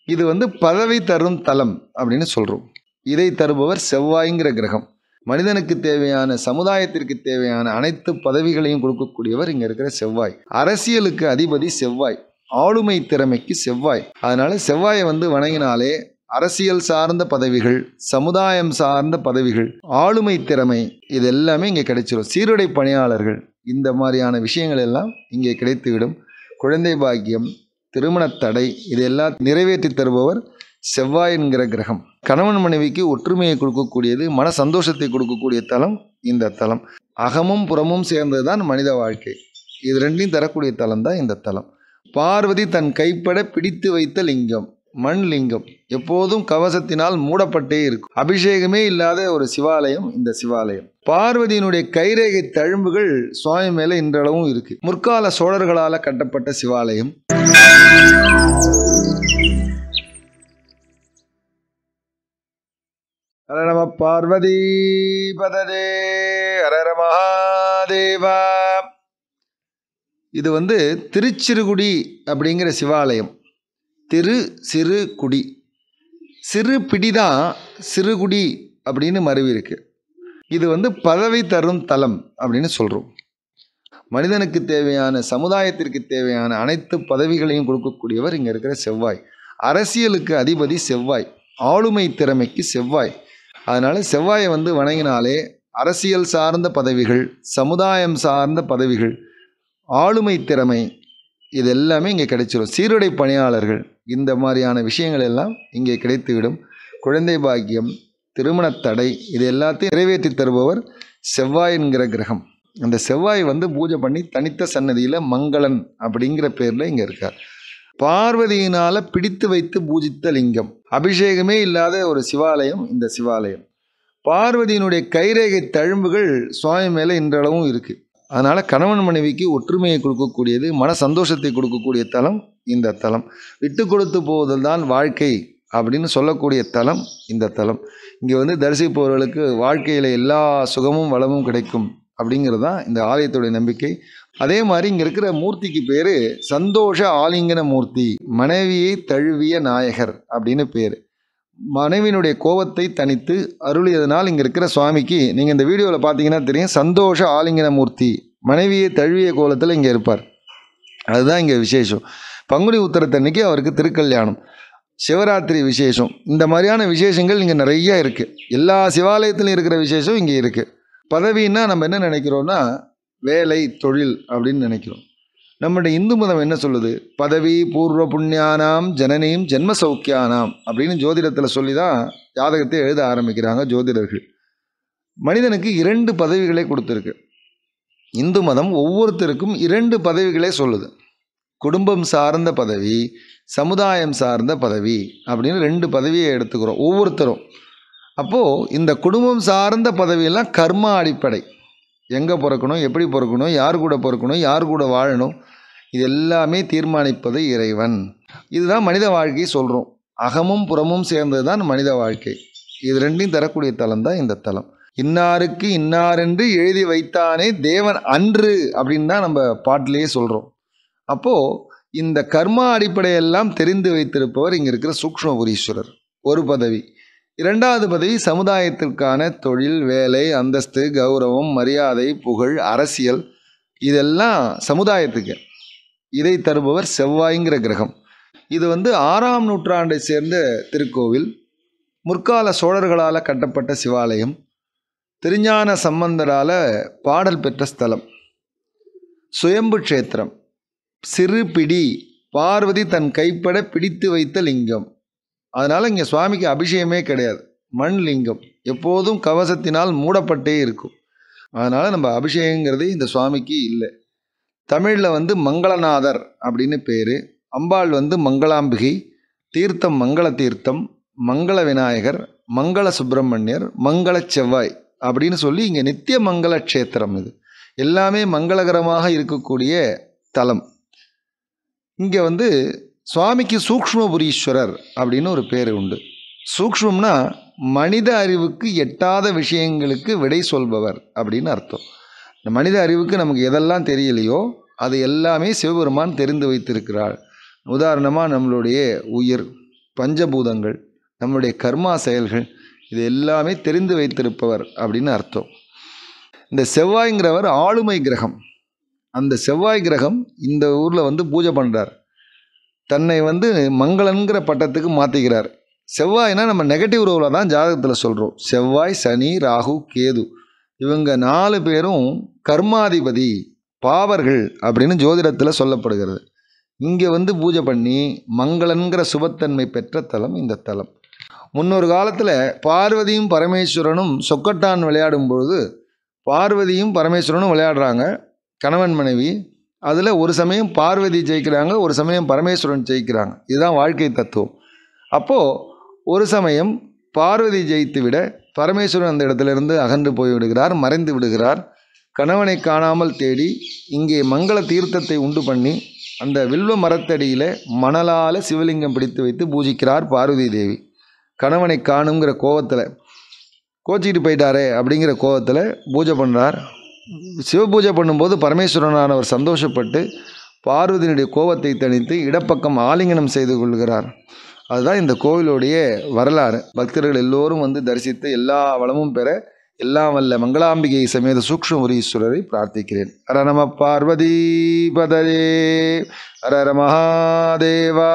இது வந்து பதவி தரும் தலம் அப்படின்னு சொல்கிறோம். இதை தருபவர் செவ்வாய்ங்கிற கிரகம். மனிதனுக்கு தேவையான, சமுதாயத்திற்கு தேவையான அனைத்து பதவிகளையும் கொடுக்கக்கூடியவர் இங்கே இருக்கிற செவ்வாய். அரசியலுக்கு அதிபதி செவ்வாய், ஆளுமை திறமைக்கு செவ்வாய். அதனால செவ்வாயை வந்து வணங்கினாலே அரசியல் சார்ந்த பதவிகள், சமுதாயம் சார்ந்த பதவிகள், ஆளுமை திறமை, இது எல்லாமே இங்கே கிடைச்சிடும். சீருடை பணியாளர்கள், இந்த மாதிரியான விஷயங்கள் எல்லாம் இங்கே கிடைத்துவிடும். குழந்தை பாக்கியம், திருமணத் தடை, இது எல்லாம் நிறைவேற்றி தருபவர் செவ்வாய் என்கிற கிரகம். கணவன் மனைவிக்கு ஒற்றுமையை கொடுக்கக்கூடியது, மன சந்தோஷத்தை கொடுக்கக்கூடிய தலம் இந்த தலம். அகமும் புறமும் சேர்ந்தது தான் மனித வாழ்க்கை. இது ரெண்டையும் தரக்கூடிய தலம் தான் இந்த தலம். பார்வதி தன் கைப்பட பிடித்து வைத்த லிங்கம், மண் லிங்கம், எப்போதும் கவசத்தினால் மூடப்பட்டே இருக்கும். அபிஷேகமே இல்லாத ஒரு சிவாலயம் இந்த சிவாலயம். பார்வதியினுடைய கைரேகை தழும்புகள் சுவாமி மேல இன்றளவும் இருக்கு. முற்கால சோழர்களால் கட்டப்பட்ட சிவாலயம். ஹர நம பார்வதி பததே, ஹர மகாதேவா. இது வந்து திருச்சிறுகுடி அப்படிங்கிற சிவாலயம். திரு சிறு குடி, சிறு பிடிதான் சிறுகுடி அப்படின்னு மருவி இருக்கு. இது வந்து பதவி தரும் தலம் அப்படின்னு சொல்கிறோம். மனிதனுக்கு தேவையான, சமுதாயத்திற்கு தேவையான அனைத்து பதவிகளையும் கொடுக்கக்கூடியவர் இங்கே இருக்கிற செவ்வாய். அரசியலுக்கு அதிபதி செவ்வாய், ஆளுமை திறமைக்கு செவ்வாய். அதனால் செவ்வாயை வந்து வணங்கினாலே அரசியல் சார்ந்த பதவிகள், சமுதாயம் சார்ந்த பதவிகள், ஆளுமை திறமை, இது எல்லாமே இங்கே கிடைச்சிடும். சீருடை பணியாளர்கள், இந்த மாதிரியான விஷயங்கள் எல்லாம் இங்கே கிடைத்துவிடும். குழந்தை பாக்கியம், திருமணத் தடை, இது எல்லாத்தையும் நிறைவேற்றி தருபவர் செவ்வாய் என்கிற கிரகம். அந்த செவ்வாய் வந்து பூஜை பண்ணி தனித்த சன்னதியில் மங்களன் அப்படிங்கிற பேரில் இங்கே இருக்கார். பார்வதியினால் பிடித்து வைத்து பூஜித்த லிங்கம், அபிஷேகமே இல்லாத ஒரு சிவாலயம் இந்த சிவாலயம். பார்வதியினுடைய கைரேகை தழும்புகள் சுவாமி மேலே இன்றளவும் இருக்குது. அதனால் கணவன் மனைவிக்கு ஒற்றுமையை கொடுக்கக்கூடியது, மன சந்தோஷத்தை கொடுக்கக்கூடிய தலம் இந்த தலம். விட்டு கொடுத்து போவதில் தான் வாழ்க்கை அப்படின்னு சொல்லக்கூடிய தலம் இந்த தலம். இங்கே வந்து தரிசிப்பவர்களுக்கு வாழ்க்கையில் எல்லா சுகமும் வளமும் கிடைக்கும் அப்படிங்கிறது தான் இந்த ஆலயத்துடைய நம்பிக்கை. அதே மாதிரி இங்கே இருக்கிற மூர்த்திக்கு பேர் சந்தோஷ ஆலிங்கன மூர்த்தி, மனைவியை தழுவிய நாயகர் அப்படின்னு பேர். மனைவியினுடைய கோபத்தை தனித்து அருளியதனால் இங்கே இருக்கிற சுவாமிக்கு, நீங்கள் இந்த வீடியோவில் பார்த்தீங்கன்னா தெரியும், சந்தோஷ ஆலிங்கன மூர்த்தி, மனைவியை தழுவிய கோலத்தில் இங்கே இருப்பார். அதுதான் இங்கே விசேஷம். பங்குனி உத்திரத்தன்னைக்கு அவருக்கு திருக்கல்யாணம், சிவராத்திரி விசேஷம், இந்த மாதிரியான விசேஷங்கள் இங்கே நிறைய இருக்குது. எல்லா சிவாலயத்திலும் இருக்கிற விசேஷம் இங்கே இருக்குது. பதவின்னா நம்ம என்ன நினைக்கிறோன்னா வேலை, தொழில் அப்படின்னு நினைக்கிறோம். நம்முடைய இந்து மதம் என்ன சொல்லுது? பதவி பூர்வ புண்ணியானாம் ஜனனியும் ஜென்ம சௌக்கியானாம் அப்படின்னு ஜோதிடத்தில் சொல்லி தான் ஜாதகத்தை எழுத ஆரம்பிக்கிறாங்க ஜோதிடர்கள். மனிதனுக்கு 2 பதவிகளை கொடுத்துருக்கு இந்து மதம். ஒவ்வொருத்தருக்கும் 2 பதவிகளே சொல்லுது. குடும்பம் சார்ந்த பதவி, சமுதாயம் சார்ந்த பதவி அப்படின்னு 2 பதவியை எடுத்துக்கிறோம் ஒவ்வொருத்தரும். அப்போது இந்த குடும்பம் சார்ந்த பதவியெல்லாம் கர்மா அடிப்படை. எங்கே பிறக்கணும், எப்படி பிறக்கணும், யார் கூட பிறக்கணும், யார் கூட வாழணும், இது எல்லாமே தீர்மானிப்பது இறைவன். இதுதான் மனித வாழ்க்கையை சொல்கிறோம். அகமும் புறமும் சேர்ந்தது தான் மனித வாழ்க்கை. இது ரெண்டையும் தரக்கூடிய தலம் தான் இந்த தலம். இன்னாருக்கு இன்னாரென்று எழுதி வைத்தானே தேவன் அன்று அப்படின்னு தான் நம்ம பாட்டிலேயே சொல்கிறோம். அப்போது இந்த கர்மா அடிப்படையெல்லாம் தெரிந்து வைத்திருப்பவர் இங்கே இருக்கிற சூக்ஷ்மபுரீஸ்வரர். ஒரு பதவி. 2வது பதவி சமுதாயத்திற்கான தொழில், வேலை, அந்தஸ்து, கௌரவம், மரியாதை, புகழ், அரசியல், இதெல்லாம் சமுதாயத்துக்கு. இதை தருபவர் செவ்வாய்ங்கிற கிரகம். இது வந்து 6ஆம் நூற்றாண்டை சேர்ந்த திருக்கோவில். முற்கால சோழர்களால் கட்டப்பட்ட சிவாலயம். திருஞான சம்பந்தரால் பாடல் பெற்ற ஸ்தலம். சுயம்பு க்ஷேத்திரம். சிறு பிடி, பார்வதி தன் கைப்பட பிடித்து வைத்த லிங்கம். அதனால் இங்கே சுவாமிக்கு அபிஷேகமே கிடையாது, மண் லிங்கம், எப்போதும் கவசத்தினால் மூடப்பட்டே இருக்கும். அதனால் நம்ம அபிஷேகங்கிறது இந்த சுவாமிக்கு இல்லை. தமிழில் வந்து மங்களநாதர் அப்படின்னு பேர். அம்பாள் வந்து மங்களாம்பிகை. தீர்த்தம் மங்கள தீர்த்தம், மங்கள விநாயகர், மங்கள சுப்பிரமணியர், மங்கள செவ்வாய் அப்படின்னு சொல்லி இங்கே நித்திய மங்கள க்ஷேத்திரம். இது எல்லாமே மங்களகரமாக இருக்கக்கூடிய தலம். இங்கே வந்து சுவாமிக்கு சூக்ஷ்மபுரீஸ்வரர் அப்படின்னு ஒரு பேர் உண்டு. சூக்ஷ்மம்னா மனித அறிவுக்கு எட்டாத விஷயங்களுக்கு விடை சொல்பவர் அப்படின்னு அர்த்தம். இந்த மனித அறிவுக்கு நமக்கு எதெல்லாம் தெரியலையோ அது எல்லாமே சிவபெருமான் தெரிந்து வைத்திருக்கிறார். உதாரணமாக நம்மளுடைய உயிர், பஞ்சபூதங்கள், நம்முடைய கர்மா செயல்கள், இது எல்லாமே தெரிந்து வைத்திருப்பவர் அப்படின்னு அர்த்தம். இந்த செவ்வாய்ங்கிறவர் ஆளுமை கிரகம். அந்த செவ்வாய் கிரகம் இந்த ஊரில் வந்து பூஜை பண்ணுறார். தன்னை வந்து மங்களன்கிற பட்டத்துக்கு மாற்றிக்கிறார். செவ்வாய்னா நம்ம நெகட்டிவ் ரோவில் தான் ஜாதகத்தில் சொல்கிறோம். செவ்வாய், சனி, ராகு, கேது இவங்க 4 பேரும் கர்மாதிபதி, பாவர்கள் அப்படின்னு ஜோதிடத்தில் சொல்லப்படுகிறது. இங்கே வந்து பூஜை பண்ணி மங்களன்கிற சுபத்தன்மை பெற்ற தலம் இந்த தலம். முன்னொரு காலத்தில் பார்வதியும் பரமேஸ்வரனும் சொக்கட்டான் விளையாடும் பொழுது பார்வதியும் பரமேஸ்வரனும் விளையாடுறாங்க, கணவன் மனைவி. அதில் ஒரு சமயம் பார்வதி ஜெயிக்கிறாங்க, ஒரு சமயம் பரமேஸ்வரன் ஜெயிக்கிறாங்க. இதுதான் வாழ்க்கை தத்துவம். அப்போது ஒரு சமயம் பார்வதி ஜெயித்து விட பரமேஸ்வரன் அந்த இடத்திலிருந்து அகன்று போய்விடுகிறார், மறைந்து விடுகிறார். கணவனை காணாமல் தேடி இங்கே மங்கள தீர்த்தத்தை உண்டு பண்ணி அந்த வில்வ மரத்தடியில் மணலால் சிவலிங்கம் பிடித்து வைத்து பூஜிக்கிறார் பார்வதி தேவி. கணவனை காணுங்கிற கோவத்தில், கோச்சிக்கிட்டு போயிட்டாரே அப்படிங்கிற கோவத்தில் பூஜை பண்ணுறார். சிவபூஜை பண்ணும்போது பரமேஸ்வரனானவர் சந்தோஷப்பட்டு பார்வதியினுடைய கோபத்தை தணித்து இடப்பக்கம் ஆலிங்கனம் செய்து கொள்கிறார். அதுதான் இந்த கோவிலுடைய வரலாறு. பக்தர்கள் எல்லோரும் வந்து தரிசித்து எல்லா வளமும் பெற எல்லாம் வல்ல மங்களாம்பிகை சமேத சூக்ஷ்மபுரீஸ்வரரை பிரார்த்திக்கிறேன். ஹர நம பார்வதி பதயே, ஹர ஹர மகாதேவா.